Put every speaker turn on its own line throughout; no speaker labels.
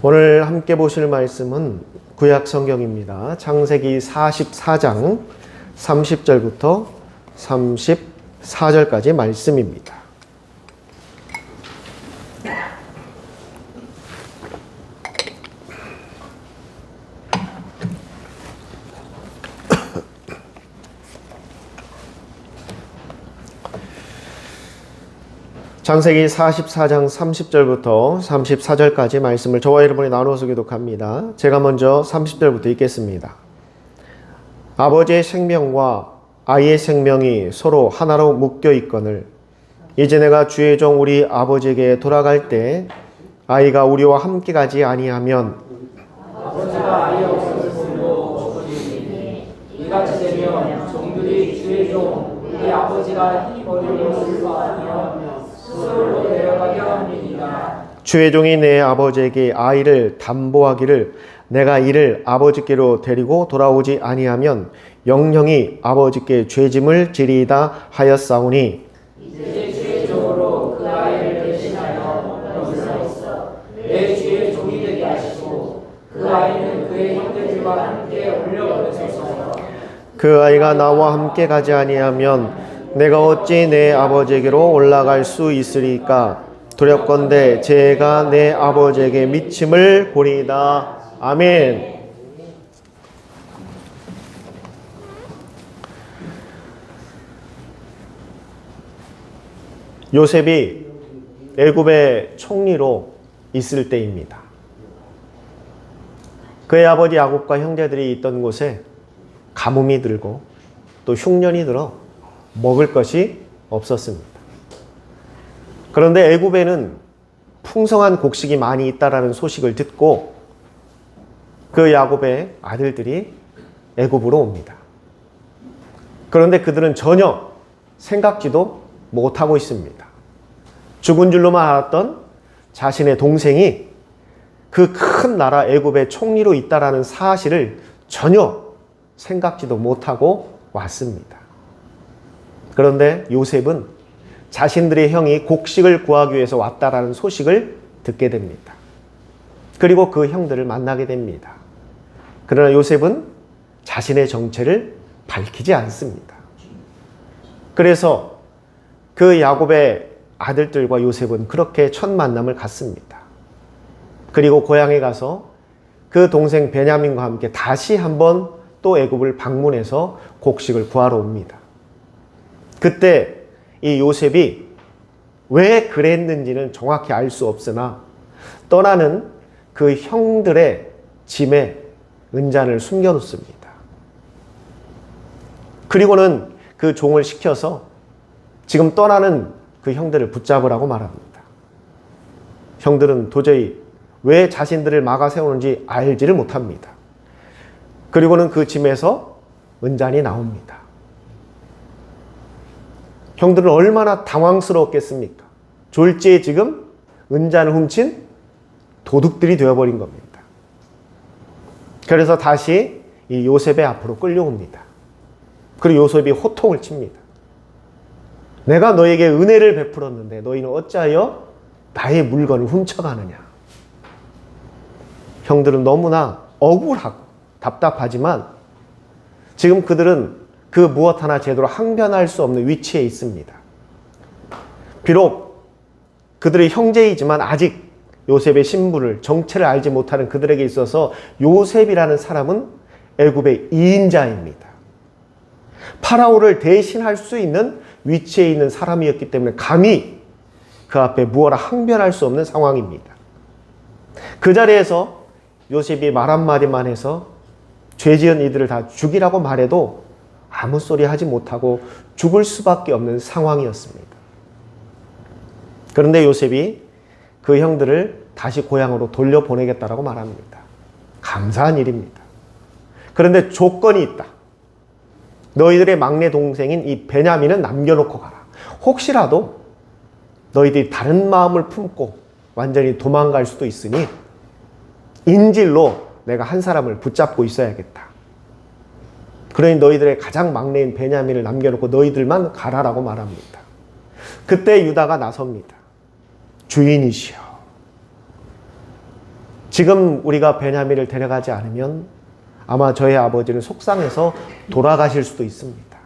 오늘 함께 보실 말씀은 구약 성경입니다. 창세기 44장 30절부터 34절까지 말씀입니다. 창세기 44장 30절부터 34절까지 말씀을 저와 여러분이 나누어서 교독합니다. 제가 먼저 30절부터 읽겠습니다. 아버지의 생명과 아이의 생명이 서로 하나로 묶여 있거늘 이제 내가 주의 종 우리 아버지에게 돌아갈 때 아이가 우리와 함께 가지 아니하면
아버지가 아이 없음을 보고 죽으리니 이같이 되면 종들이 주의 종 우리 아버지가 이 머리를 슬퍼하며 수월로 데려가게 합니다.
주의 종이 내 아버지에게 아이를 담보하기를 내가 이를 아버지께로 데리고 돌아오지 아니하면 영영이 아버지께 죄짐을 지리이다 하였사오니
이제 주의 종으로 그 아이를 대신하여 여기서 있어 내 주의 종이 되게 하시고 그 아이는 그의 형제들과 함께 올려보내소서.
그 아이가 나와 함께 가지 아니하면 내가 어찌 내 아버지에게로 올라갈 수 있으리까? 두렵건대 제가 내 아버지에게 미침을 보리이다. 아멘. 요셉이 애굽의 총리로 있을 때입니다. 그의 아버지 야곱과 형제들이 있던 곳에 가뭄이 들고 또 흉년이 들어 먹을 것이 없었습니다. 그런데 애굽에는 풍성한 곡식이 많이 있다라는 소식을 듣고 그 야곱의 아들들이 애굽으로 옵니다. 그런데 그들은 전혀 생각지도 못하고 있습니다. 죽은 줄로만 알았던 자신의 동생이 그 큰 나라 애굽의 총리로 있다라는 사실을 전혀 생각지도 못하고 왔습니다. 그런데 요셉은 자신들의 형이 곡식을 구하기 위해서 왔다라는 소식을 듣게 됩니다. 그리고 그 형들을 만나게 됩니다. 그러나 요셉은 자신의 정체를 밝히지 않습니다. 그래서 그 야곱의 아들들과 요셉은 그렇게 첫 만남을 갖습니다. 그리고 고향에 가서 그 동생 베냐민과 함께 다시 한번 또 애굽을 방문해서 곡식을 구하러 옵니다. 그때 이 요셉이 왜 그랬는지는 정확히 알 수 없으나 떠나는 그 형들의 짐에 은잔을 숨겨놓습니다. 그리고는 그 종을 시켜서 지금 떠나는 그 형들을 붙잡으라고 말합니다. 형들은 도저히 왜 자신들을 막아 세우는지 알지를 못합니다. 그리고는 그 짐에서 은잔이 나옵니다. 형들은 얼마나 당황스러웠겠습니까? 졸지에 지금 은잔을 훔친 도둑들이 되어버린 겁니다. 그래서 다시 이 요셉의 앞으로 끌려옵니다. 그리고 요셉이 호통을 칩니다. 내가 너에게 은혜를 베풀었는데 너희는 어찌하여 나의 물건을 훔쳐가느냐. 형들은 너무나 억울하고 답답하지만 지금 그들은 그 무엇 하나 제대로 항변할 수 없는 위치에 있습니다. 비록 그들의 형제이지만 아직 요셉의 신분을 정체를 알지 못하는 그들에게 있어서 요셉이라는 사람은 애굽의 2인자입니다. 파라오를 대신할 수 있는 위치에 있는 사람이었기 때문에 감히 그 앞에 무엇라 항변할 수 없는 상황입니다. 그 자리에서 요셉이 말 한마디만 해서 죄지은 이들을 다 죽이라고 말해도 아무 소리 하지 못하고 죽을 수밖에 없는 상황이었습니다. 그런데 요셉이 그 형들을 다시 고향으로 돌려보내겠다라고 말합니다. 감사한 일입니다. 그런데 조건이 있다. 너희들의 막내 동생인 이 베냐민은 남겨놓고 가라. 혹시라도 너희들이 다른 마음을 품고 완전히 도망갈 수도 있으니 인질로 내가 한 사람을 붙잡고 있어야겠다. 그러니 너희들의 가장 막내인 베냐민을 남겨놓고 너희들만 가라라고 말합니다. 그때 유다가 나섭니다. 주인이시여 지금 우리가 베냐민을 데려가지 않으면 아마 저희 아버지는 속상해서 돌아가실 수도 있습니다.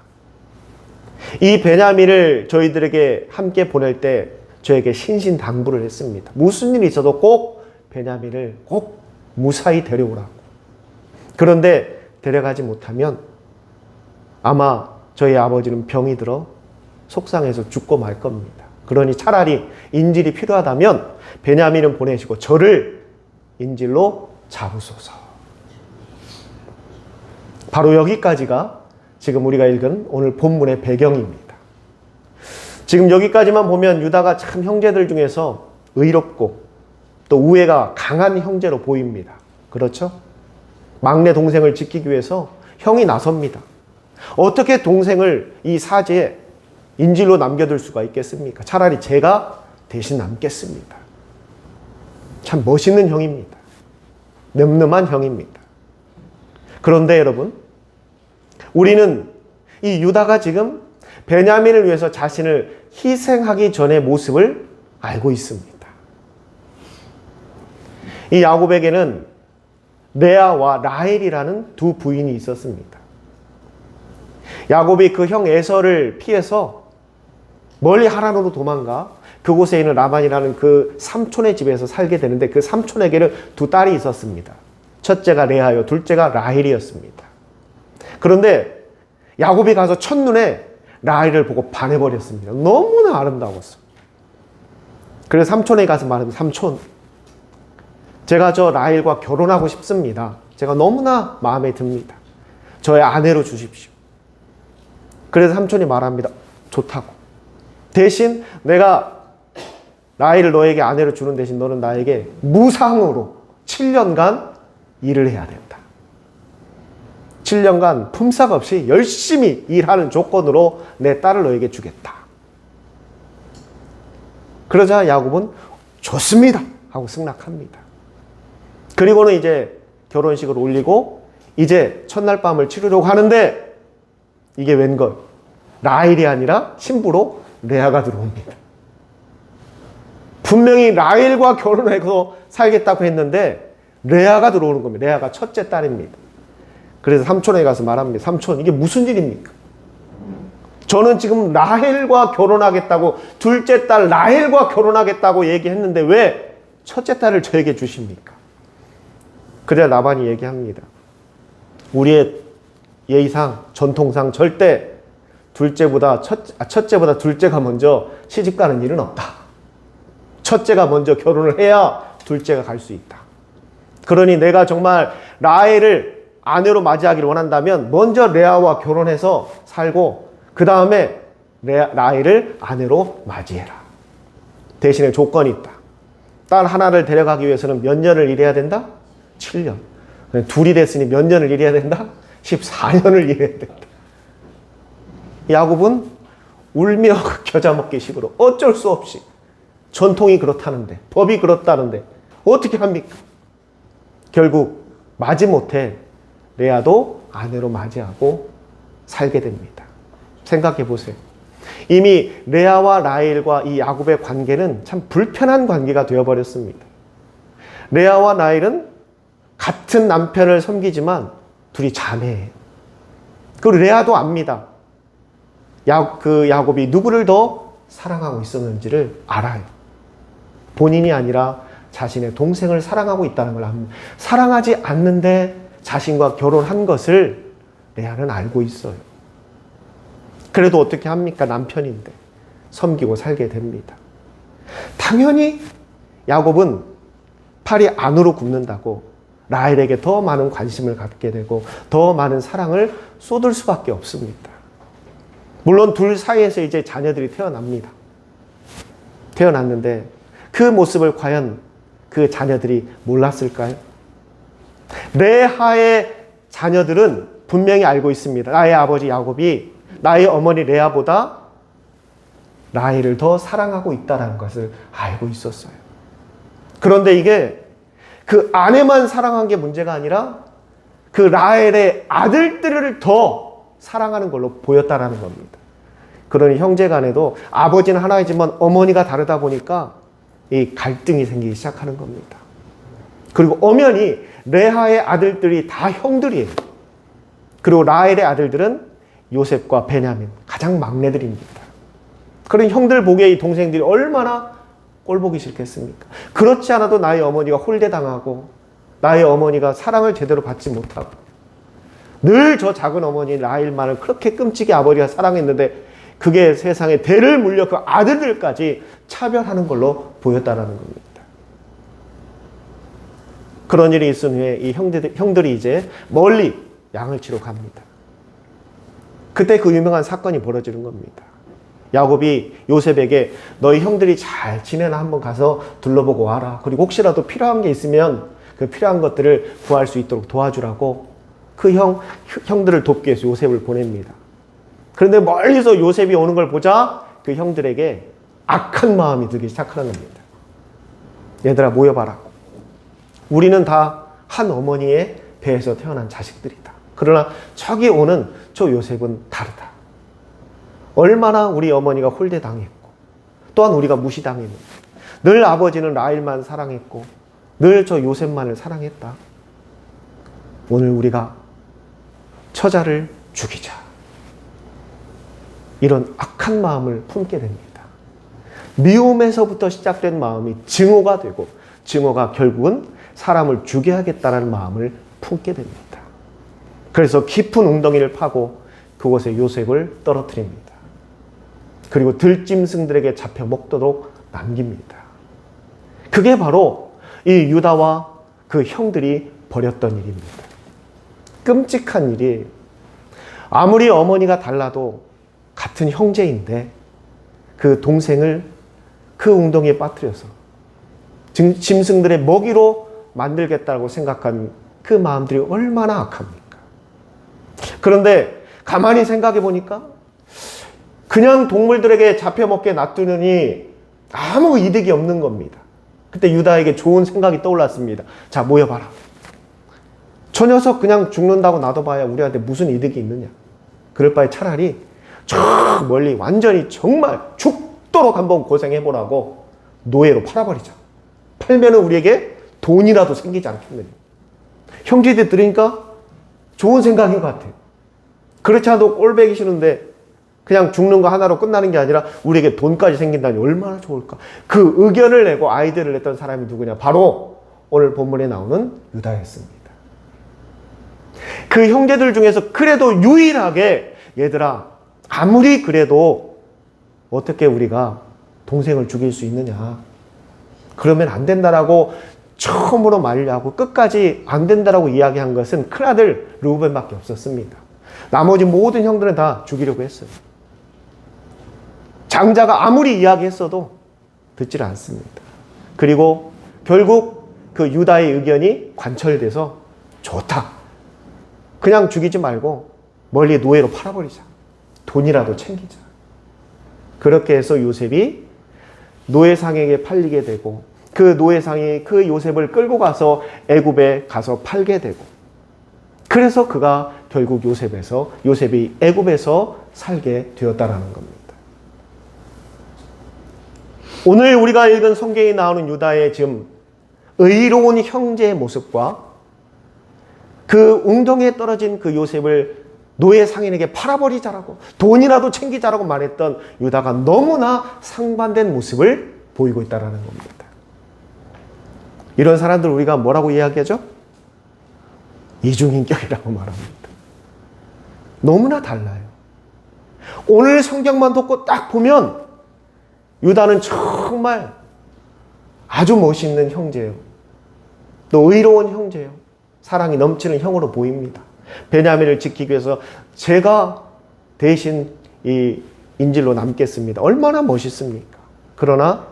이 베냐민을 저희들에게 함께 보낼 때 저에게 신신당부를 했습니다. 무슨 일이 있어도 꼭 베냐민을 꼭 무사히 데려오라고. 그런데 데려가지 못하면 아마 저희 아버지는 병이 들어 속상해서 죽고 말 겁니다. 그러니 차라리 인질이 필요하다면 베냐민은 보내시고 저를 인질로 잡으소서. 바로 여기까지가 지금 우리가 읽은 오늘 본문의 배경입니다. 지금 여기까지만 보면 유다가 참 형제들 중에서 의롭고 또 우애가 강한 형제로 보입니다. 그렇죠? 막내 동생을 지키기 위해서 형이 나섭니다. 어떻게 동생을 이 사제에 인질로 남겨둘 수가 있겠습니까? 차라리 제가 대신 남겠습니다. 참 멋있는 형입니다. 늠름한 형입니다. 그런데 여러분, 우리는 이 유다가 지금 베냐민을 위해서 자신을 희생하기 전의 모습을 알고 있습니다. 이 야곱에게는 레아와 라헬이라는 두 부인이 있었습니다. 야곱이 그 형 에서를 피해서 멀리 하란으로 도망가 그곳에 있는 라반이라는 그 삼촌의 집에서 살게 되는데 그 삼촌에게는 두 딸이 있었습니다. 첫째가 레아요, 둘째가 라헬이었습니다. 그런데 야곱이 가서 첫눈에 라헬을 보고 반해버렸습니다. 너무나 아름다웠어. 그래서 삼촌에게 가서 말합니다. 삼촌, 제가 저 라헬과 결혼하고 싶습니다. 제가 너무나 마음에 듭니다. 저의 아내로 주십시오. 그래서 삼촌이 말합니다. 좋다고. 대신 내가 라헬을 너에게 아내로 주는 대신 너는 나에게 무상으로 7년간 일을 해야 된다. 7년간 품삯 없이 열심히 일하는 조건으로 내 딸을 너에게 주겠다. 그러자 야곱은 좋습니다 하고 승낙합니다. 그리고는 이제 결혼식을 올리고 이제 첫날 밤을 치르려고 하는데 이게 웬걸? 라헬이 아니라 신부로 레아가 들어옵니다. 분명히 라헬과 결혼해서 살겠다고 했는데 레아가 들어오는 겁니다. 레아가 첫째 딸입니다. 그래서 삼촌에게 가서 말합니다. 삼촌, 이게 무슨 일입니까? 저는 지금 라헬과 결혼하겠다고, 둘째 딸 라헬과 결혼하겠다고 얘기했는데 왜 첫째 딸을 저에게 주십니까? 그래야 라반이 얘기합니다. 우리의 예의상, 전통상 절대 첫째보다 둘째가 먼저 시집 가는 일은 없다. 첫째가 먼저 결혼을 해야 둘째가 갈 수 있다. 그러니 내가 정말 라헬을 아내로 맞이하기를 원한다면 먼저 레아와 결혼해서 살고 그 다음에 라헬을 아내로 맞이해라. 대신에 조건이 있다. 딸 하나를 데려가기 위해서는 몇 년을 일해야 된다? 7년. 둘이 됐으니 몇 년을 일해야 된다? 14년을 일해야 된다. 야곱은 울며 겨자 먹기 식으로 어쩔 수 없이 전통이 그렇다는데, 법이 그렇다는데 어떻게 합니까? 결국 마지못해 레아도 아내로 맞이하고 살게 됩니다. 생각해 보세요. 이미 레아와 라헬과 이 야곱의 관계는 참 불편한 관계가 되어버렸습니다. 레아와 라헬은 같은 남편을 섬기지만 둘이 자매예요. 그리고 레아도 압니다. 야곱이 누구를 더 사랑하고 있었는지를 알아요. 본인이 아니라 자신의 동생을 사랑하고 있다는 걸 압니다. 사랑하지 않는데 자신과 결혼한 것을 레아는 알고 있어요. 그래도 어떻게 합니까? 남편인데 섬기고 살게 됩니다. 당연히 야곱은 팔이 안으로 굽는다고 라헬에게 더 많은 관심을 갖게 되고 더 많은 사랑을 쏟을 수밖에 없습니다. 물론 둘 사이에서 이제 자녀들이 태어납니다. 태어났는데 그 모습을 과연 그 자녀들이 몰랐을까요? 레아의 자녀들은 분명히 알고 있습니다. 나의 아버지 야곱이 나의 어머니 레아보다 라헬을 더 사랑하고 있다는 것을 알고 있었어요. 그런데 이게 그 아내만 사랑한 게 문제가 아니라 그 라헬의 아들들을 더 사랑하는 걸로 보였다는 겁니다. 그러니 형제 간에도 아버지는 하나이지만 어머니가 다르다 보니까 이 갈등이 생기기 시작하는 겁니다. 그리고 엄연히 레아의 아들들이 다 형들이에요. 그리고 라헬의 아들들은 요셉과 베냐민, 가장 막내들입니다. 그런 형들 보기에 이 동생들이 얼마나 꼴보기 싫겠습니까? 그렇지 않아도 나의 어머니가 홀대당하고 나의 어머니가 사랑을 제대로 받지 못하고 늘 저 작은 어머니 라헬만을 그렇게 끔찍이 아버지가 사랑했는데 그게 세상에 대를 물려 그 아들들까지 차별하는 걸로 보였다라는 겁니다. 그런 일이 있은 후에 이 형들이 이제 멀리 양을 치러 갑니다. 그때 그 유명한 사건이 벌어지는 겁니다. 야곱이 요셉에게 너희 형들이 잘 지내나 한번 가서 둘러보고 와라. 그리고 혹시라도 필요한 게 있으면 그 필요한 것들을 구할 수 있도록 도와주라고 그 형들을 돕기 위해서 요셉을 보냅니다. 그런데 멀리서 요셉이 오는 걸 보자 그 형들에게 악한 마음이 들기 시작하는 겁니다. 얘들아 모여봐라. 우리는 다 한 어머니의 배에서 태어난 자식들이다. 그러나 저기 오는 저 요셉은 다르다. 얼마나 우리 어머니가 홀대당했고 또한 우리가 무시당했는데 늘 아버지는 라헬만 사랑했고 늘 저 요셉만을 사랑했다. 오늘 우리가 처자를 죽이자. 이런 악한 마음을 품게 됩니다. 미움에서부터 시작된 마음이 증오가 되고 증오가 결국은 사람을 죽여야겠다는 마음을 품게 됩니다. 그래서 깊은 웅덩이를 파고 그곳에 요셉을 떨어뜨립니다. 그리고 들짐승들에게 잡혀 먹도록 남깁니다. 그게 바로 이 유다와 그 형들이 벌였던 일입니다. 끔찍한 일이에요. 아무리 어머니가 달라도 같은 형제인데 그 동생을 그 웅덩이에 빠뜨려서 짐승들의 먹이로 만들겠다고 생각한 그 마음들이 얼마나 악합니까? 그런데 가만히 생각해 보니까 그냥 동물들에게 잡혀먹게 놔두느니 아무 이득이 없는 겁니다. 그때 유다에게 좋은 생각이 떠올랐습니다. 자, 모여봐라. 저 녀석 그냥 죽는다고 놔둬봐야 우리한테 무슨 이득이 있느냐. 그럴 바에 차라리 저 멀리 완전히 정말 죽도록 한번 고생해보라고 노예로 팔아버리자. 팔면은 우리에게 돈이라도 생기지 않겠느냐. 형제들 들으니까 좋은 생각인 것 같아요. 그렇지 않아도 꼴배기 싫은데 그냥 죽는 거 하나로 끝나는 게 아니라 우리에게 돈까지 생긴다니 얼마나 좋을까. 그 의견을 내고 아이디어를 냈던 사람이 누구냐. 바로 오늘 본문에 나오는 유다였습니다. 그 형제들 중에서 그래도 유일하게 얘들아 아무리 그래도 어떻게 우리가 동생을 죽일 수 있느냐. 그러면 안 된다라고 처음으로 말하고 끝까지 안 된다라고 이야기한 것은 큰아들 르우벤밖에 없었습니다. 나머지 모든 형들은 다 죽이려고 했어요. 장자가 아무리 이야기했어도 듣질 않습니다. 그리고 결국 그 유다의 의견이 관철돼서 좋다. 그냥 죽이지 말고 멀리 노예로 팔아버리자. 돈이라도 챙기자. 그렇게 해서 요셉이 노예상에게 팔리게 되고 그 노예상이 그 요셉을 끌고 가서 애굽에 가서 팔게 되고 그래서 그가 결국 요셉이 애굽에서 살게 되었다라는 겁니다. 오늘 우리가 읽은 성경에 나오는 유다의 지금 의로운 형제의 모습과 그 웅덩이에 떨어진 그 요셉을 노예 상인에게 팔아버리자라고 돈이라도 챙기자라고 말했던 유다가 너무나 상반된 모습을 보이고 있다는 겁니다. 이런 사람들 우리가 뭐라고 이야기하죠? 이중인격이라고 말합니다. 너무나 달라요. 오늘 성경만 듣고 딱 보면 유다는 정말 아주 멋있는 형제예요. 또 의로운 형제예요. 사랑이 넘치는 형으로 보입니다. 베냐민을 지키기 위해서 제가 대신 이 인질로 남겠습니다. 얼마나 멋있습니까? 그러나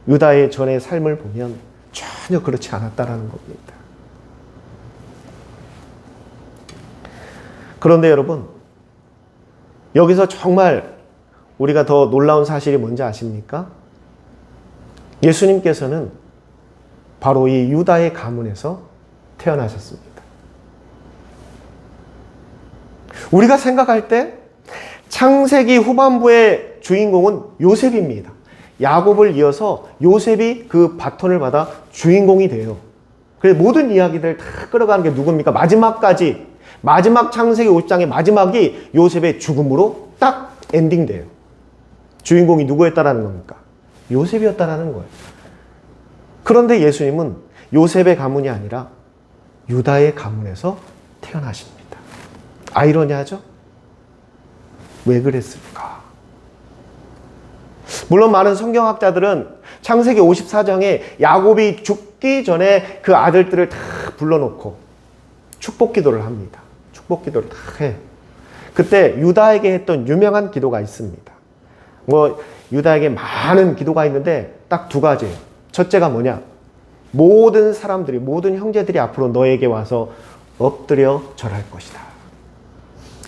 유다의 전의 삶을 보면 전혀 그렇지 않았다라는 겁니다. 그런데 여러분, 여기서 정말 우리가 더 놀라운 사실이 뭔지 아십니까? 예수님께서는 바로 이 유다의 가문에서 태어나셨습니다. 우리가 생각할 때 창세기 후반부의 주인공은 요셉입니다. 야곱을 이어서 요셉이 그 바톤을 받아 주인공이 돼요. 그래서 모든 이야기들 다 끌어가는 게 누굽니까? 마지막까지, 마지막 창세기 50장의 마지막이 요셉의 죽음으로 딱 엔딩돼요. 주인공이 누구였다라는 겁니까? 요셉이었다라는 거예요. 그런데 예수님은 요셉의 가문이 아니라 유다의 가문에서 태어나십니다. 아이러니하죠? 왜 그랬을까? 물론 많은 성경학자들은 창세기 54장에 야곱이 죽기 전에 그 아들들을 다 불러놓고 축복 기도를 합니다. 축복 기도를 다 해. 그때 유다에게 했던 유명한 기도가 있습니다. 유다에게 많은 기도가 있는데 딱 두 가지예요. 첫째가 뭐냐? 모든 사람들이, 모든 형제들이 앞으로 너에게 와서 엎드려 절할 것이다.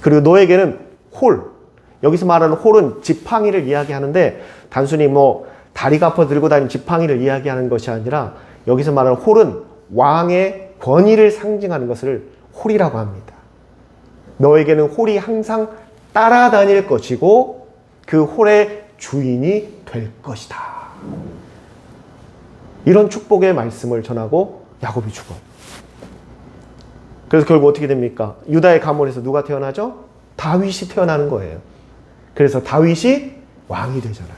그리고 너에게는 여기서 말하는 홀은 지팡이를 이야기하는데 단순히 다리가 아파 들고 다니는 지팡이를 이야기하는 것이 아니라 여기서 말하는 홀은 왕의 권위를 상징하는 것을 홀이라고 합니다. 너에게는 홀이 항상 따라다닐 것이고 그 홀의 주인이 될 것이다. 이런 축복의 말씀을 전하고 야곱이 죽어요. 그래서 결국 어떻게 됩니까? 유다의 가문에서 누가 태어나죠? 다윗이 태어나는 거예요. 그래서 다윗이 왕이 되잖아요.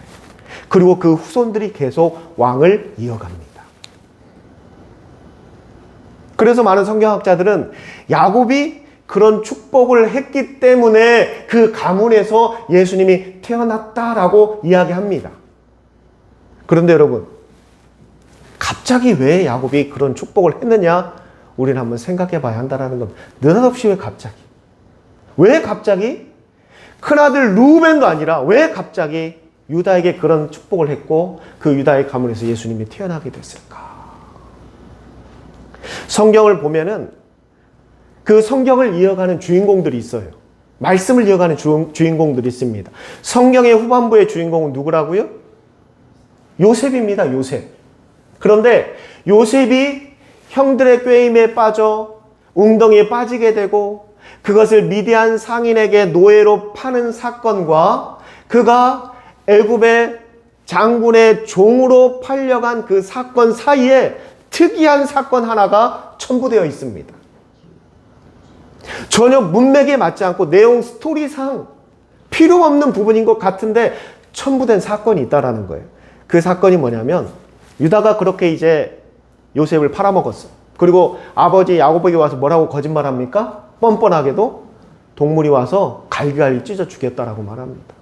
그리고 그 후손들이 계속 왕을 이어갑니다. 그래서 많은 성경학자들은 야곱이 그런 축복을 했기 때문에 그 가문에서 예수님이 태어났다라고 이야기합니다. 그런데 여러분, 갑자기 왜 야곱이 그런 축복을 했느냐? 우리는 한번 생각해 봐야 한다는 겁니다. 느닷없이 왜 갑자기? 왜 갑자기? 큰아들 루벤도 아니라 왜 갑자기 유다에게 그런 축복을 했고 그 유다의 가문에서 예수님이 태어나게 됐을까? 성경을 보면은 그 성경을 이어가는 주인공들이 있어요. 말씀을 이어가는 주인공들이 있습니다. 성경의 후반부의 주인공은 누구라고요? 요셉입니다. 요셉. 그런데 요셉이 형들의 꾀임에 빠져 웅덩이에 빠지게 되고 그것을 미디안 상인에게 노예로 파는 사건과 그가 애굽의 장군의 종으로 팔려간 그 사건 사이에 특이한 사건 하나가 첨부되어 있습니다. 전혀 문맥에 맞지 않고 내용 스토리상 필요 없는 부분인 것 같은데 첨부된 사건이 있다라는 거예요. 그 사건이 뭐냐면 유다가 그렇게 이제 요셉을 팔아먹었어. 그리고 아버지 야곱에게 와서 뭐라고 거짓말합니까? 뻔뻔하게도 동물이 와서 갈기갈기 찢어 죽였다라고 말합니다.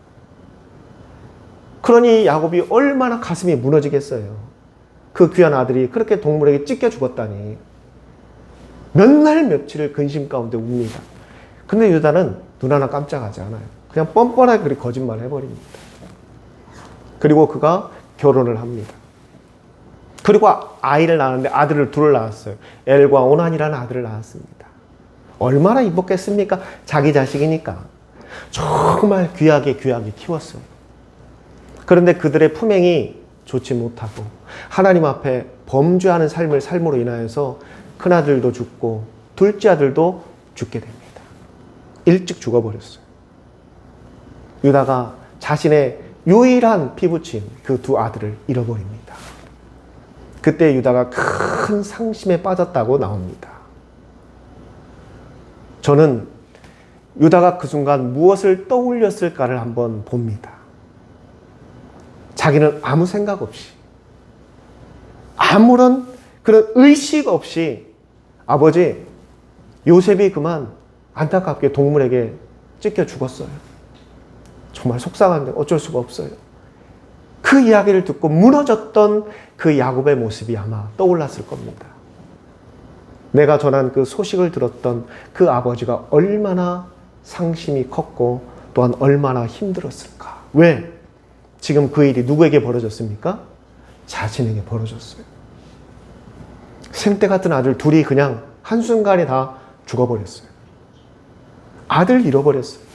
그러니 야곱이 얼마나 가슴이 무너지겠어요. 그 귀한 아들이 그렇게 동물에게 찢겨 죽었다니. 몇 날 며칠을 근심 가운데 웁니다. 근데 유다는 눈 하나 깜짝하지 않아요. 그냥 뻔뻔하게 그렇게 거짓말을 해버립니다. 그리고 그가 결혼을 합니다. 그리고 아이를 낳았는데 아들을 둘을 낳았어요. 엘과 오난이라는 아들을 낳았습니다. 얼마나 이뻤겠습니까? 자기 자식이니까. 정말 귀하게 키웠어요. 그런데 그들의 품행이 좋지 못하고 하나님 앞에 범죄하는 삶을 삶으로 인하여서 큰아들도 죽고 둘째 아들도 죽게 됩니다. 일찍 죽어버렸어요. 유다가 자신의 유일한 피부친 그 두 아들을 잃어버립니다. 그때 유다가 큰 상심에 빠졌다고 나옵니다. 저는 유다가 그 순간 무엇을 떠올렸을까를 한번 봅니다. 자기는 아무 생각 없이 아무런 그런 의식 없이 아버지 요셉이 그만 안타깝게 동물에게 찢겨 죽었어요. 정말 속상한데 어쩔 수가 없어요. 그 이야기를 듣고 무너졌던 그 야곱의 모습이 아마 떠올랐을 겁니다. 내가 전한 그 소식을 들었던 그 아버지가 얼마나 상심이 컸고 또한 얼마나 힘들었을까. 왜? 지금 그 일이 누구에게 벌어졌습니까? 자신에게 벌어졌어요. 생때 같은 아들 둘이 그냥 한순간에 다 죽어버렸어요. 아들 잃어버렸어요.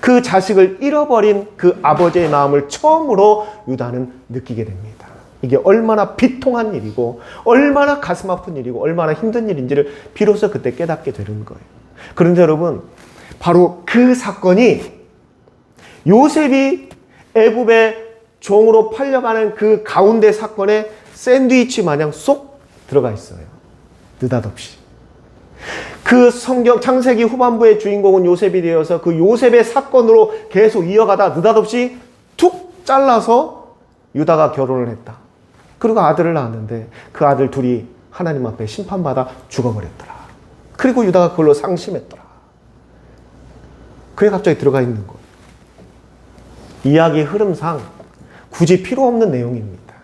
그 자식을 잃어버린 그 아버지의 마음을 처음으로 유다는 느끼게 됩니다. 이게 얼마나 비통한 일이고 얼마나 가슴 아픈 일이고 얼마나 힘든 일인지를 비로소 그때 깨닫게 되는 거예요. 그런데 여러분, 바로 그 사건이 요셉이 애굽의 종으로 팔려가는 그 가운데 사건의 샌드위치 마냥 쏙 들어가 있어요. 느닷없이. 그 성경 창세기 후반부의 주인공은 요셉이 되어서 그 요셉의 사건으로 계속 이어가다 느닷없이 툭 잘라서 유다가 결혼을 했다. 그리고 아들을 낳았는데 그 아들 둘이 하나님 앞에 심판받아 죽어버렸더라. 그리고 유다가 그걸로 상심했더라. 그게 갑자기 들어가 있는 거예요. 이야기 흐름상 굳이 필요 없는 내용입니다.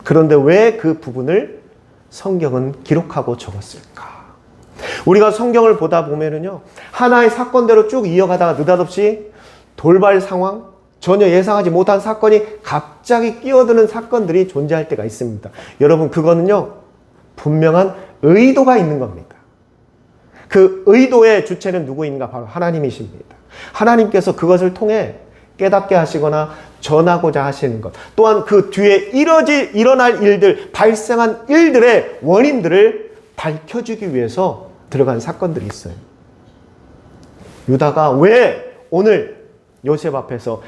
그런데 왜 그 부분을 성경은 기록하고 적었을까? 우리가 성경을 보다 보면은요, 하나의 사건대로 쭉 이어가다가 느닷없이 돌발 상황, 전혀 예상하지 못한 사건이 갑자기 끼어드는 사건들이 존재할 때가 있습니다. 여러분, 그거는요, 분명한 의도가 있는 겁니다. 그 의도의 주체는 누구인가? 바로 하나님이십니다. 하나님께서 그것을 통해 깨닫게 하시거나 전하고자 하시는 것, 또한 그 뒤에 일어날 일들, 발생한 일들의 원인들을 밝혀주기 위해서 들어간 사건들이 있어요. 유다가 왜 오늘 요셉 앞에서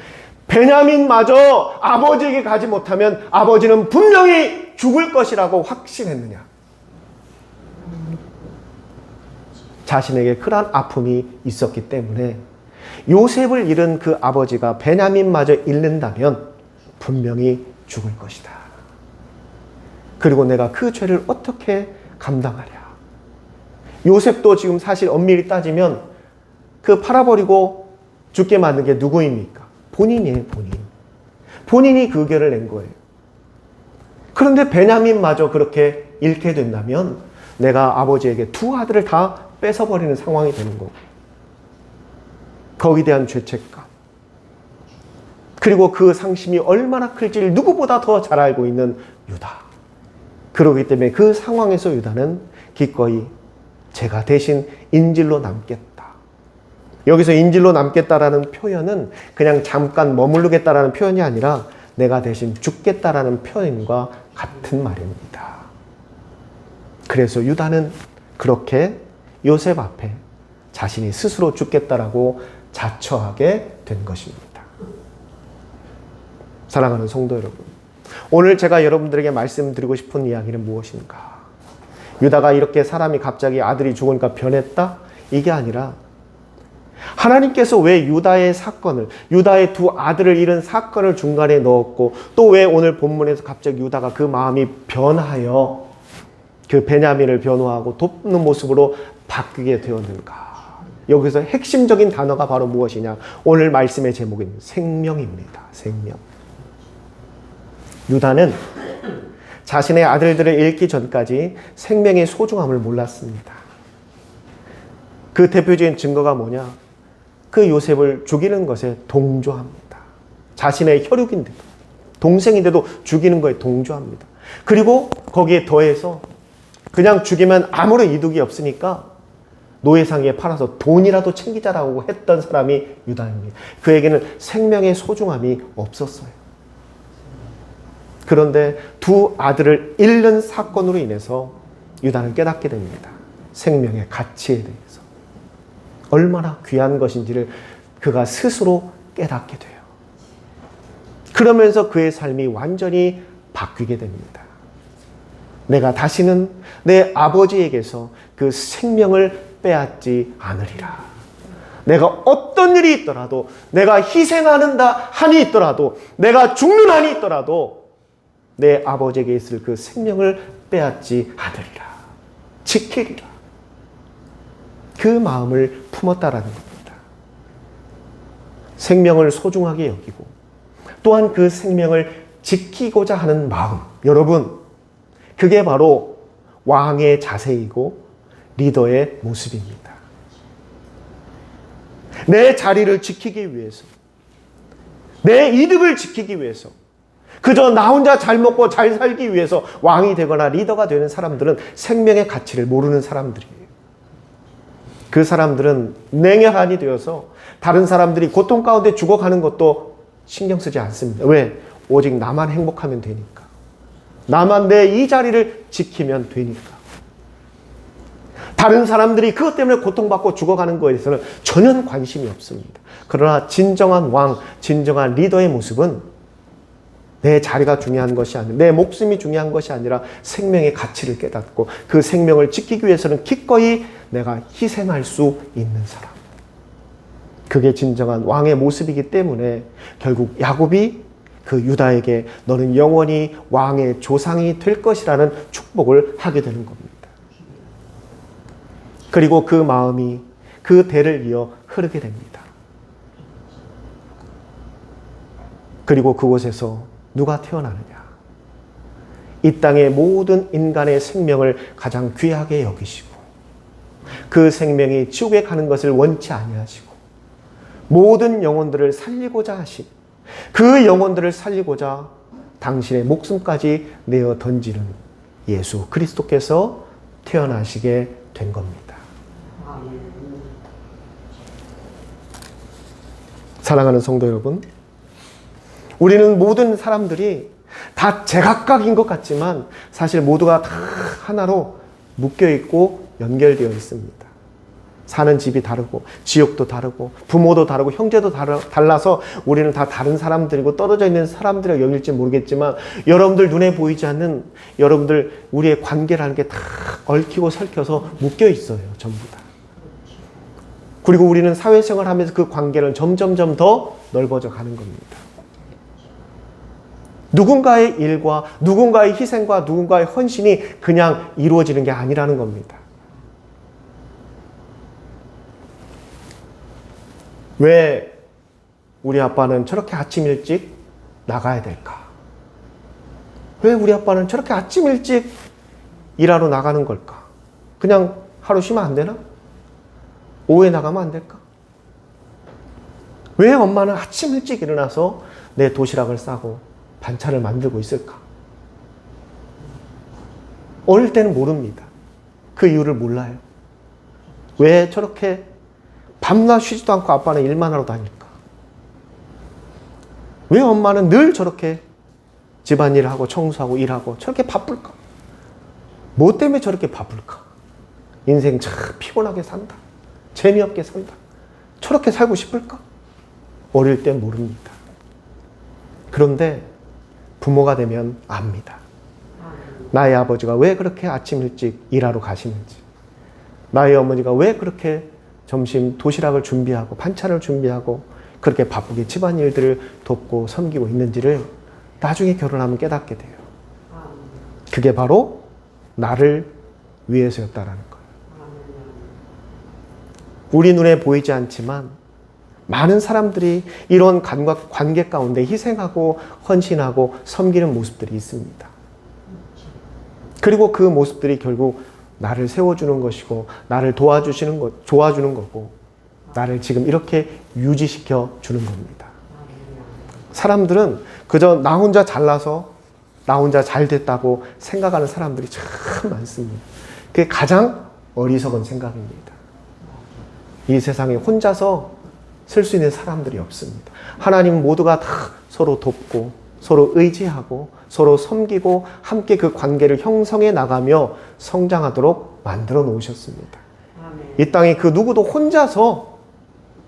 베냐민마저 아버지에게 가지 못하면 아버지는 분명히 죽을 것이라고 확신했느냐? 자신에게 그러한 아픔이 있었기 때문에 요셉을 잃은 그 아버지가 베냐민마저 잃는다면 분명히 죽을 것이다. 그리고 내가 그 죄를 어떻게 감당하랴? 요셉도 지금 사실 엄밀히 따지면 그 팔아버리고 죽게 만든 게 누구입니까? 본인이에요, 본인. 본인이 그 결을 낸 거예요. 그런데 베냐민마저 그렇게 잃게 된다면 내가 아버지에게 두 아들을 다 뺏어버리는 상황이 되는 거고, 거기에 대한 죄책감, 그리고 그 상심이 얼마나 클지를 누구보다 더 잘 알고 있는 유다. 그러기 때문에 그 상황에서 유다는 기꺼이 제가 대신 인질로 남겠다. 여기서 인질로 남겠다라는 표현은 그냥 잠깐 머무르겠다라는 표현이 아니라 내가 대신 죽겠다라는 표현과 같은 말입니다. 그래서 유다는 그렇게 요셉 앞에 자신이 스스로 죽겠다라고 자처하게 된 것입니다. 사랑하는 성도 여러분, 오늘 제가 여러분들에게 말씀드리고 싶은 이야기는 무엇인가? 유다가 이렇게 사람이 갑자기 아들이 죽으니까 변했다? 이게 아니라 하나님께서 왜 유다의 사건을, 유다의 두 아들을 잃은 사건을 중간에 넣었고, 또 왜 오늘 본문에서 갑자기 유다가 그 마음이 변하여 그 베냐민을 변호하고 돕는 모습으로 바뀌게 되었는가? 여기서 핵심적인 단어가 바로 무엇이냐? 오늘 말씀의 제목은 생명입니다. 생명. 유다는 자신의 아들들을 잃기 전까지 생명의 소중함을 몰랐습니다. 그 대표적인 증거가 뭐냐? 그 요셉을 죽이는 것에 동조합니다. 자신의 혈육인데도, 동생인데도 죽이는 것에 동조합니다. 그리고 거기에 더해서 그냥 죽이면 아무런 이득이 없으니까 노예상에 팔아서 돈이라도 챙기자라고 했던 사람이 유다입니다. 그에게는 생명의 소중함이 없었어요. 그런데 두 아들을 잃는 사건으로 인해서 유다는 깨닫게 됩니다. 생명의 가치에 대해서. 얼마나 귀한 것인지를 그가 스스로 깨닫게 돼요. 그러면서 그의 삶이 완전히 바뀌게 됩니다. 내가 다시는 내 아버지에게서 그 생명을 빼앗지 않으리라. 내가 어떤 일이 있더라도, 내가 희생하는다 한이 있더라도, 내가 죽는 한이 있더라도 내 아버지에게 있을 그 생명을 빼앗지 않으리라. 지키리라. 그 마음을 품었다라는 겁니다. 생명을 소중하게 여기고 또한 그 생명을 지키고자 하는 마음. 여러분, 그게 바로 왕의 자세이고 리더의 모습입니다. 내 자리를 지키기 위해서, 내 이득을 지키기 위해서, 그저 나 혼자 잘 먹고 잘 살기 위해서 왕이 되거나 리더가 되는 사람들은 생명의 가치를 모르는 사람들이에요. 그 사람들은 냉혈한이 되어서 다른 사람들이 고통 가운데 죽어가는 것도 신경 쓰지 않습니다. 왜? 오직 나만 행복하면 되니까. 나만 내 이 자리를 지키면 되니까. 다른 사람들이 그것 때문에 고통받고 죽어가는 것에 대해서는 전혀 관심이 없습니다. 그러나 진정한 왕, 진정한 리더의 모습은 내 자리가 중요한 것이 아니라, 내 목숨이 중요한 것이 아니라 생명의 가치를 깨닫고 그 생명을 지키기 위해서는 기꺼이 내가 희생할 수 있는 사람. 그게 진정한 왕의 모습이기 때문에 결국 야곱이 그 유다에게 너는 영원히 왕의 조상이 될 것이라는 축복을 하게 되는 겁니다. 그리고 그 마음이 그 대를 이어 흐르게 됩니다. 그리고 그곳에서 누가 태어나느냐? 이 땅의 모든 인간의 생명을 가장 귀하게 여기시고 그 생명이 지옥에 가는 것을 원치 아니하시고 모든 영혼들을 살리고자 하신 그 영혼들을 살리고자 당신의 목숨까지 내어 던지는 예수 그리스도께서 태어나시게 된 겁니다. 사랑하는 성도 여러분, 우리는 모든 사람들이 다 제각각인 것 같지만 사실 모두가 다 하나로 묶여있고 연결되어 있습니다. 사는 집이 다르고 지역도 다르고 부모도 다르고 형제도 달라서 우리는 다 다른 사람들이고 떨어져 있는 사람들이라고 여길지 모르겠지만 여러분들 눈에 보이지 않는 여러분들 우리의 관계라는 게 다 얽히고 설켜서 묶여 있어요. 전부 다. 그리고 우리는 사회생활을 하면서 그 관계는 점점점 더 넓어져 가는 겁니다. 누군가의 일과 누군가의 희생과 누군가의 헌신이 그냥 이루어지는 게 아니라는 겁니다. 왜 우리 아빠는 저렇게 아침 일찍 나가야 될까? 왜 우리 아빠는 저렇게 아침 일찍 일하러 나가는 걸까? 그냥 하루 쉬면 안 되나? 오후에 나가면 안 될까? 왜 엄마는 아침 일찍 일어나서 내 도시락을 싸고 반찬을 만들고 있을까? 어릴 때는 모릅니다. 그 이유를 몰라요. 왜 저렇게 밤낮 쉬지도 않고 아빠는 일만 하러 다닐까? 왜 엄마는 늘 저렇게 집안일을 하고 청소하고 일하고 저렇게 바쁠까? 뭐 때문에 저렇게 바쁠까? 인생 참 피곤하게 산다. 재미없게 산다. 저렇게 살고 싶을까? 어릴 땐 모릅니다. 그런데 부모가 되면 압니다. 나의 아버지가 왜 그렇게 아침 일찍 일하러 가시는지, 나의 어머니가 왜 그렇게 점심 도시락을 준비하고 반찬을 준비하고 그렇게 바쁘게 집안일들을 돕고 섬기고 있는지를 나중에 결혼하면 깨닫게 돼요. 그게 바로 나를 위해서였다라는 거예요. 우리 눈에 보이지 않지만 많은 사람들이 이런 관계 가운데 희생하고 헌신하고 섬기는 모습들이 있습니다. 그리고 그 모습들이 결국 나를 세워주는 것이고 나를 도와주는 거고 나를 지금 이렇게 유지시켜 주는 겁니다. 사람들은 그저 나 혼자 잘나서 나 혼자 잘 됐다고 생각하는 사람들이 참 많습니다. 그게 가장 어리석은 생각입니다. 이 세상에 혼자서 쓸 수 있는 사람들이 없습니다. 하나님은 모두가 다 서로 돕고 서로 의지하고 서로 섬기고 함께 그 관계를 형성해 나가며 성장하도록 만들어 놓으셨습니다. 이 땅에 그 누구도 혼자서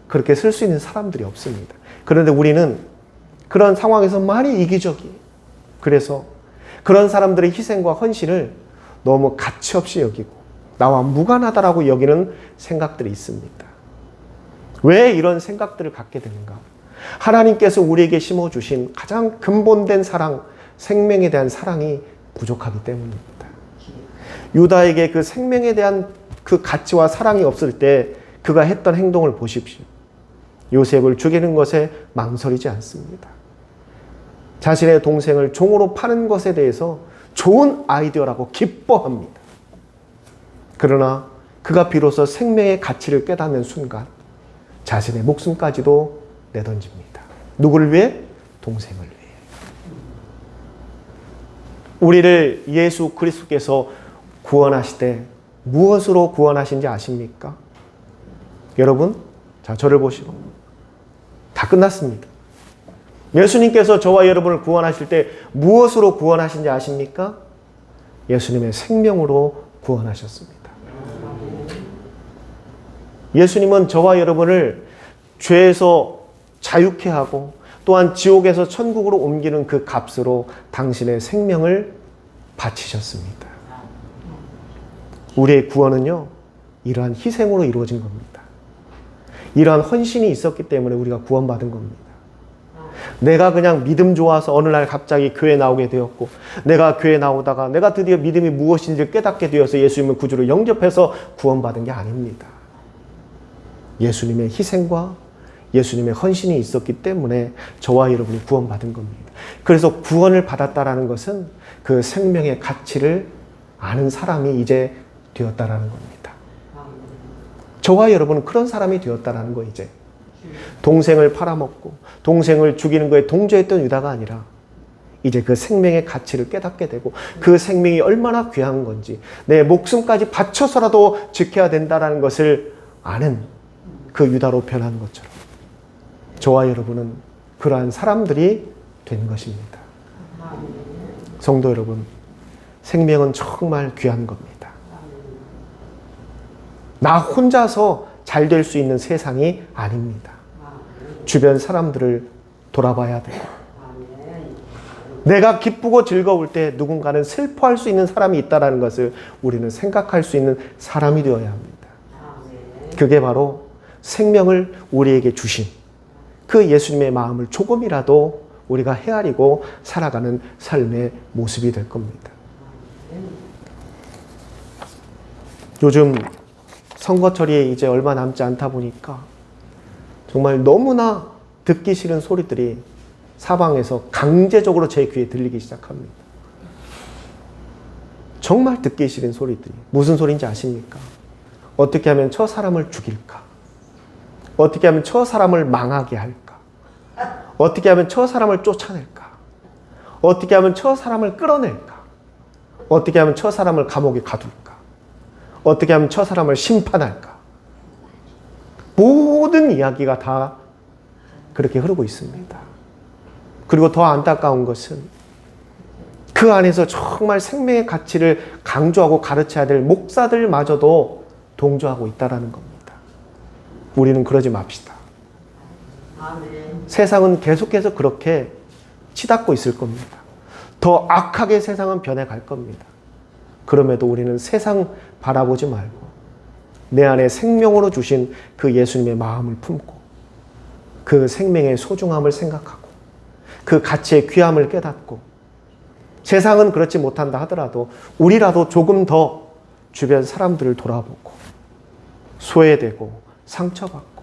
그렇게 쓸 수 있는 사람들이 없습니다. 그런데 우리는 그런 상황에서 많이 이기적이에요. 그래서 그런 사람들의 희생과 헌신을 너무 가치없이 여기고 나와 무관하다라고 여기는 생각들이 있습니다. 왜 이런 생각들을 갖게 되는가? 하나님께서 우리에게 심어주신 가장 근본된 사랑, 생명에 대한 사랑이 부족하기 때문입니다. 유다에게 그 생명에 대한 그 가치와 사랑이 없을 때 그가 했던 행동을 보십시오. 요셉을 죽이는 것에 망설이지 않습니다. 자신의 동생을 종으로 파는 것에 대해서 좋은 아이디어라고 기뻐합니다. 그러나 그가 비로소 생명의 가치를 깨닫는 순간 자신의 목숨까지도 내던집니다. 누구를 위해? 동생을 위해. 우리를 예수 그리스도께서 구원하시되 무엇으로 구원하신지 아십니까? 여러분, 자, 저를 보시고 다 끝났습니다. 예수님께서 저와 여러분을 구원하실 때 무엇으로 구원하신지 아십니까? 예수님의 생명으로 구원하셨습니다. 예수님은 저와 여러분을 죄에서 자유케 하고 또한 지옥에서 천국으로 옮기는 그 값으로 당신의 생명을 바치셨습니다. 우리의 구원은요, 이러한 희생으로 이루어진 겁니다. 이러한 헌신이 있었기 때문에 우리가 구원받은 겁니다. 내가 그냥 믿음 좋아서 어느 날 갑자기 교회 나오게 되었고, 내가 교회 나오다가 내가 드디어 믿음이 무엇인지 깨닫게 되어서 예수님을 구주로 영접해서 구원받은 게 아닙니다. 예수님의 희생과 예수님의 헌신이 있었기 때문에 저와 여러분이 구원받은 겁니다. 그래서 구원을 받았다라는 것은 그 생명의 가치를 아는 사람이 이제 되었다라는 겁니다. 저와 여러분은 그런 사람이 되었다라는 거. 이제 동생을 팔아먹고 동생을 죽이는 거에 동조했던 유다가 아니라 이제 그 생명의 가치를 깨닫게 되고 그 생명이 얼마나 귀한 건지 내 목숨까지 바쳐서라도 지켜야 된다는 것을 아는 그 유다로 변한 것처럼 저와 여러분은 그러한 사람들이 된 것입니다. 성도 여러분, 생명은 정말 귀한 겁니다. 나 혼자서 잘 될 수 있는 세상이 아닙니다. 주변 사람들을 돌아봐야 돼요. 내가 기쁘고 즐거울 때 누군가는 슬퍼할 수 있는 사람이 있다는 것을 우리는 생각할 수 있는 사람이 되어야 합니다. 그게 바로 생명을 우리에게 주신 그 예수님의 마음을 조금이라도 우리가 헤아리고 살아가는 삶의 모습이 될 겁니다. 요즘 선거철이 이제 얼마 남지 않다 보니까 정말 너무나 듣기 싫은 소리들이 사방에서 강제적으로 제 귀에 들리기 시작합니다. 정말 듣기 싫은 소리들이 무슨 소리인지 아십니까? 어떻게 하면 저 사람을 죽일까? 어떻게 하면 저 사람을 망하게 할까? 어떻게 하면 저 사람을 쫓아낼까? 어떻게 하면 저 사람을 끌어낼까? 어떻게 하면 저 사람을 감옥에 가둘까? 어떻게 하면 저 사람을 심판할까? 모든 이야기가 다 그렇게 흐르고 있습니다. 그리고 더 안타까운 것은 그 안에서 정말 생명의 가치를 강조하고 가르쳐야 될 목사들마저도 동조하고 있다는 겁니다. 우리는 그러지 맙시다. 세상은 계속해서 그렇게 치닫고 있을 겁니다. 더 악하게 세상은 변해갈 겁니다. 그럼에도 우리는 세상 바라보지 말고 내 안에 생명으로 주신 그 예수님의 마음을 품고 그 생명의 소중함을 생각하고 그 가치의 귀함을 깨닫고 세상은 그렇지 못한다 하더라도 우리라도 조금 더 주변 사람들을 돌아보고 소외되고 상처받고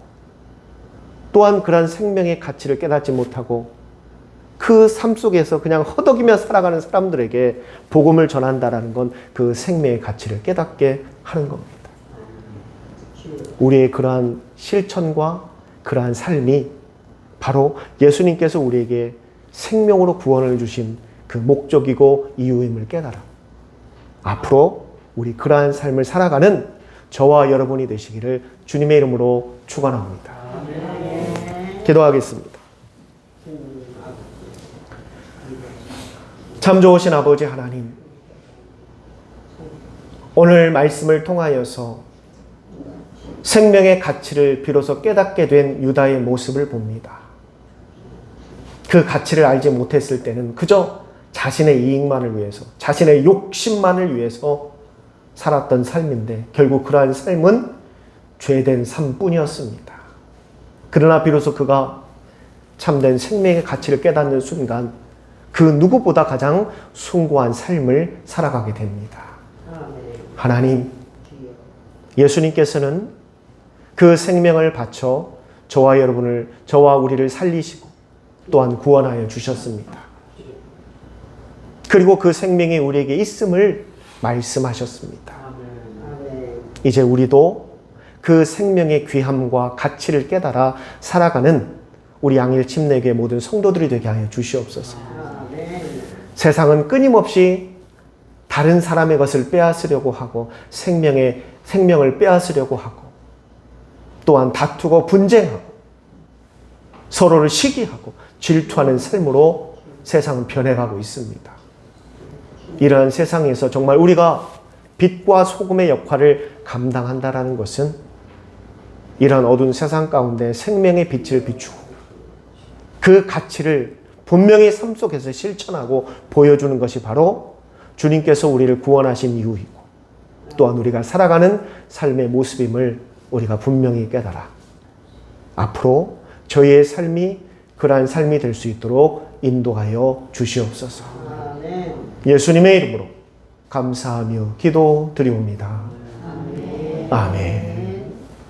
또한 그런 생명의 가치를 깨닫지 못하고 그 삶 속에서 그냥 허덕이며 살아가는 사람들에게 복음을 전한다는 건 그 생명의 가치를 깨닫게 하는 겁니다. 우리의 그러한 실천과 그러한 삶이 바로 예수님께서 우리에게 생명으로 구원을 주신 그 목적이고 이유임을 깨달아 앞으로 우리 그러한 삶을 살아가는 저와 여러분이 되시기를 주님의 이름으로 축원합니다. 기도하겠습니다. 참 좋으신 아버지 하나님, 오늘 말씀을 통하여서 생명의 가치를 비로소 깨닫게 된 유다의 모습을 봅니다. 그 가치를 알지 못했을 때는 그저 자신의 이익만을 위해서, 자신의 욕심만을 위해서 살았던 삶인데 결국 그러한 삶은 죄된 삶뿐이었습니다. 그러나 비로소 그가 참된 생명의 가치를 깨닫는 순간 그 누구보다 가장 숭고한 삶을 살아가게 됩니다. 하나님, 예수님께서는 그 생명을 바쳐 저와 여러분을, 저와 우리를 살리시고 또한 구원하여 주셨습니다. 그리고 그 생명이 우리에게 있음을 말씀하셨습니다. 이제 우리도 그 생명의 귀함과 가치를 깨달아 살아가는 우리 양일 침례교회 모든 성도들이 되게 하여 주시옵소서. 세상은 끊임없이 다른 사람의 것을 빼앗으려고 하고 생명을 빼앗으려고 하고 또한 다투고 분쟁하고 서로를 시기하고 질투하는 삶으로 세상은 변해가고 있습니다. 이러한 세상에서 정말 우리가 빛과 소금의 역할을 감당한다는 것은 이런 어두운 세상 가운데 생명의 빛을 비추고 그 가치를 분명히 삶 속에서 실천하고 보여주는 것이 바로 주님께서 우리를 구원하신 이유이고 또한 우리가 살아가는 삶의 모습임을 우리가 분명히 깨달아 앞으로 저희의 삶이 그러한 삶이 될 수 있도록 인도하여 주시옵소서. 예수님의 이름으로 감사하며 기도드리옵니다. 아멘.